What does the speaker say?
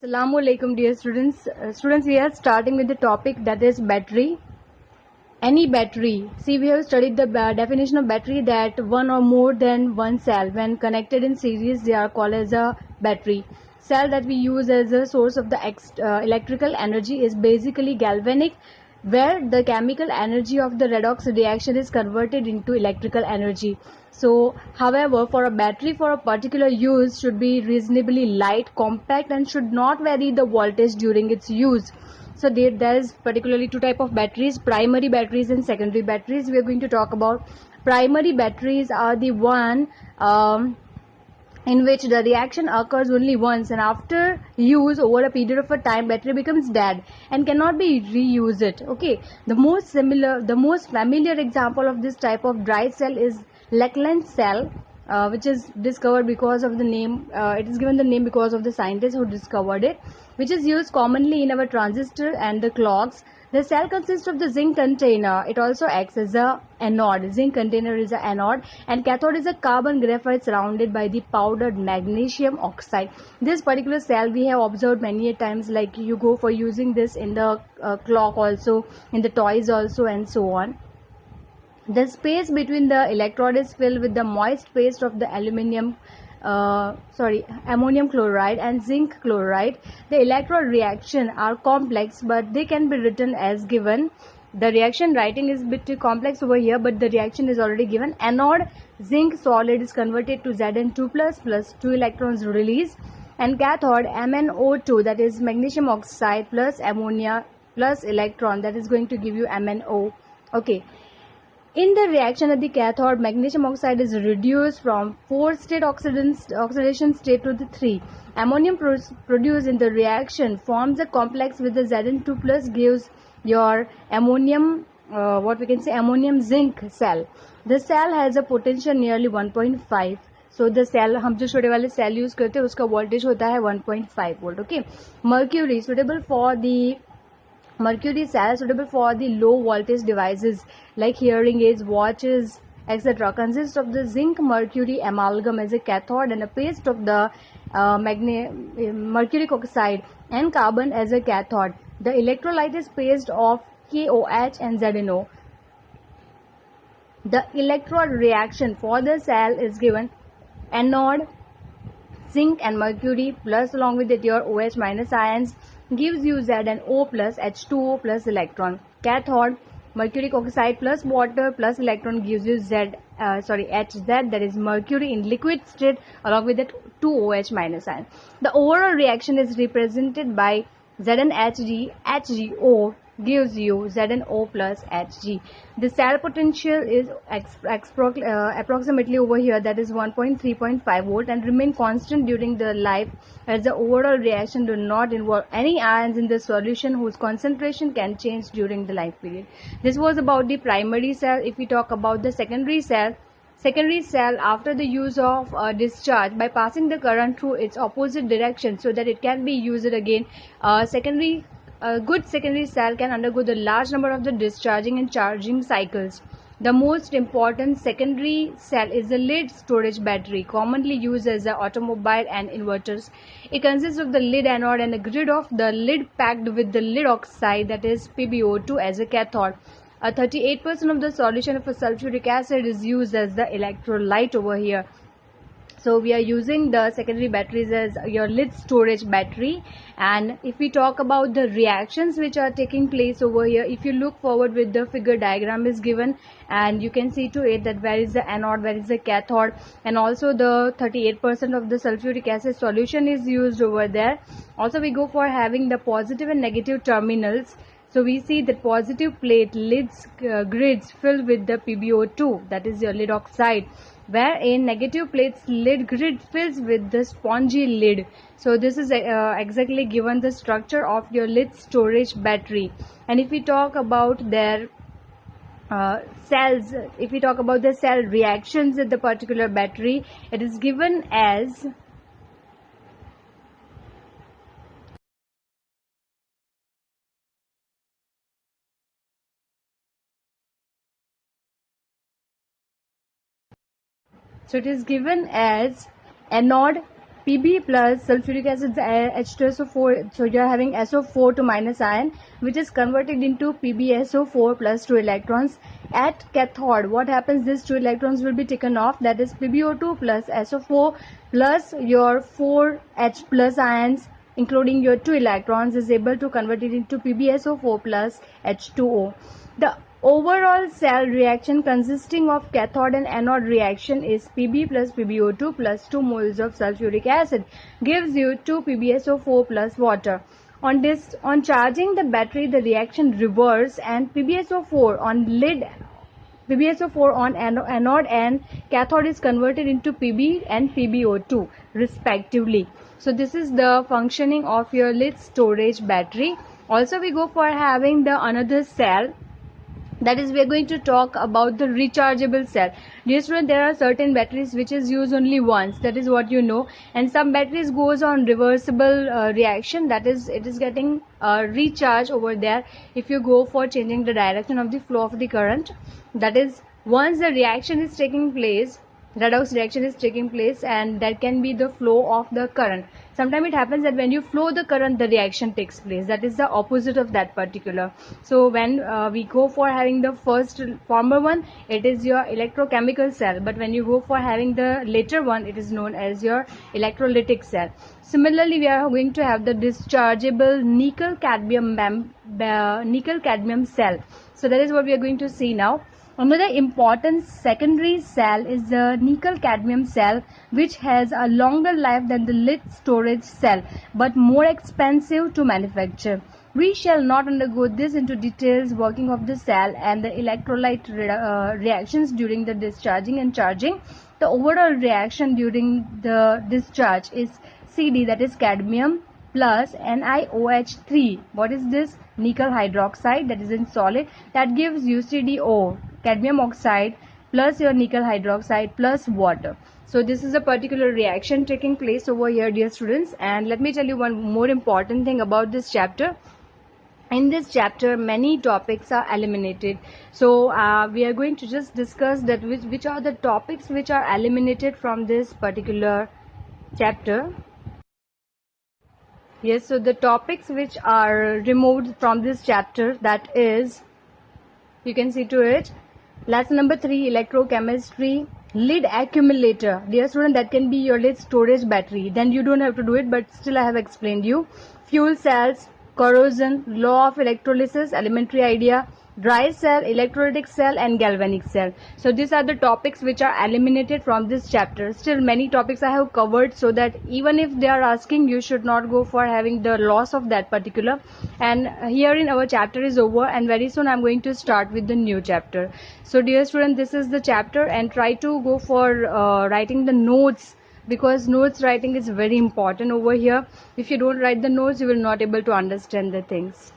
Assalamu alaikum, dear students. Students, we are starting with the topic that is battery. Any battery. See, we have studied the definition of battery, that one or more than one cell, when connected in series, they are called as a battery. Cell that we use as a source of the electrical energy is basically galvanic, where the chemical energy of the redox reaction is converted into electrical energy. So, however, for a battery for a particular use should be reasonably light, compact, and should not vary the voltage during its use. So there is particularly two type of batteries: primary batteries and secondary batteries. We are going to talk about primary batteries. Are the one in which the reaction occurs only once, and after use over a period of a time, battery becomes dead and cannot be reused. Okay, the most familiar example of this type of dry cell is Lackland cell, which is discovered because of the name. It is given the name because of the scientist who discovered it, which is used commonly in our transistor and the clocks. The cell consists of the zinc container. It also acts as a anode. Zinc container is an anode, and cathode is a carbon graphite surrounded by the powdered magnesium oxide. This particular cell we have observed many a times, like you go for using this in the clock also, in the toys also, and so on. The space between the electrode is filled with the moist paste of the ammonium chloride and zinc chloride. The electrode reaction are complex, but they can be written as given. The reaction writing is a bit too complex over here, but the reaction is already given. Anode zinc solid is converted to Zn2 plus 2 electrons release, and cathode MnO2, that is magnesium oxide plus ammonia plus electron, that is going to give you MnO. Okay. In the reaction at the cathode, magnesium oxide is reduced from 4-state oxidation state to the 3. Ammonium produced in the reaction forms a complex with the Zn2 plus, gives your ammonium, ammonium zinc cell. The cell has a potential nearly 1.5. So the cell, हम जो छोटे वाले cell use करते हैं उसका voltage होता है 1.5 volt. Okay. Mercury cell suitable for the low voltage devices like hearing aids, watches, etc. consists of the zinc mercury amalgam as a cathode and a paste of the mercury oxide and carbon as a cathode. The electrolyte is paste of KOH and ZNO. The electrode reaction for the cell is given: anode zinc and mercury plus, along with it your OH minus ions, gives you ZnO plus H2O plus electron. Cathode mercury oxide plus water plus electron gives you HZ, that is mercury in liquid state, along with it 2 OH minus ion. The overall reaction is represented by ZnHg HgO gives you ZnO plus Hg. The cell potential is approximately over here, that is 1.3.5 volt, and remain constant during the life, as the overall reaction do not involve any ions in the solution whose concentration can change during the life period. This was about the primary cell. If we talk about the secondary cell, after the use of discharge by passing the current through its opposite direction so that it can be used again, a good secondary cell can undergo the large number of the discharging and charging cycles. The most important secondary cell is the lead storage battery, commonly used as the automobile and inverters. It consists of the lead anode and a grid of the lead packed with the lead oxide, that is PbO2, as a cathode. 38% of the solution of a sulfuric acid is used as the electrolyte over here. So we are using the secondary batteries as your lead storage battery. And if we talk about the reactions which are taking place over here, if you look forward with the figure diagram is given, and you can see to it that where is the anode, where is the cathode, and also the 38% of the sulfuric acid solution is used over there. Also we go for having the positive and negative terminals. So we see the positive plate leads grids filled with the PbO2, that is your lead oxide, wherein negative plates lid grid fills with the spongy lid. So this is exactly given the structure of your lead storage battery. And if we talk about their cells, if we talk about the cell reactions with the particular battery, it is given as anode Pb plus sulfuric acid H2SO4, so you are having SO4 to minus ion, which is converted into PbSO4 plus 2 electrons. At cathode, what happens? These 2 electrons will be taken off, that is PbO2 plus SO4 plus your 4H plus ions, including your 2 electrons, is able to convert it into PbSO4 plus H2O. The overall cell reaction consisting of cathode and anode reaction is Pb plus PbO2 plus 2 moles of sulfuric acid gives you 2 PbSO4 plus water. On charging the battery, the reaction reverse, and PbSO4 on anode and cathode is converted into Pb and PbO2 respectively. So this is the functioning of your lead storage battery. Also we go for having the another cell, that is we are going to talk about the rechargeable cell. Dear student, there are certain batteries which is used only once, that is what you know, and some batteries goes on reversible reaction, that is it is getting recharged over there if you go for changing the direction of the flow of the current. That is, once the reaction is taking place, redox reaction is taking place, and that can be the flow of the current. Sometimes it happens that when you flow the current, the reaction takes place, that is the opposite of that particular. So when we go for having the first former one, it is your electrochemical cell, but when you go for having the later one, it is known as your electrolytic cell. Similarly, we are going to have the dischargeable nickel cadmium cell. So that is what we are going to see now. Another important secondary cell is the nickel cadmium cell, which has a longer life than the lead storage cell but more expensive to manufacture. We shall not undergo this into details working of the cell and the electrolyte reactions during the discharging and charging. The overall reaction during the discharge is CD, that is cadmium plus NiOH3. What is this? Nickel hydroxide, that is in solid, that gives you CdO, cadmium oxide plus your nickel hydroxide plus water. So this is a particular reaction taking place over here, dear students. And let me tell you one more important thing about this chapter. In this chapter, many topics are eliminated. So we are going to just discuss that which are the topics which are eliminated from this particular chapter. Yes, so the topics which are removed from this chapter, that is, you can see to it, lesson number 3, electrochemistry, lead accumulator. Dear student, that can be your lead storage battery. Then you don't have to do it, but still I have explained you. Fuel cells, corrosion, law of electrolysis, elementary idea, dry cell, electrolytic cell, and galvanic cell. So these are the topics which are eliminated from this chapter. Still many topics I have covered, so that even if they are asking, you should not go for having the loss of that particular. And here in our chapter is over, and very soon I am going to start with the new chapter. So dear student, this is the chapter, and try to go for writing the notes, because notes writing is very important over here. If you don't write the notes, you will not able to understand the things.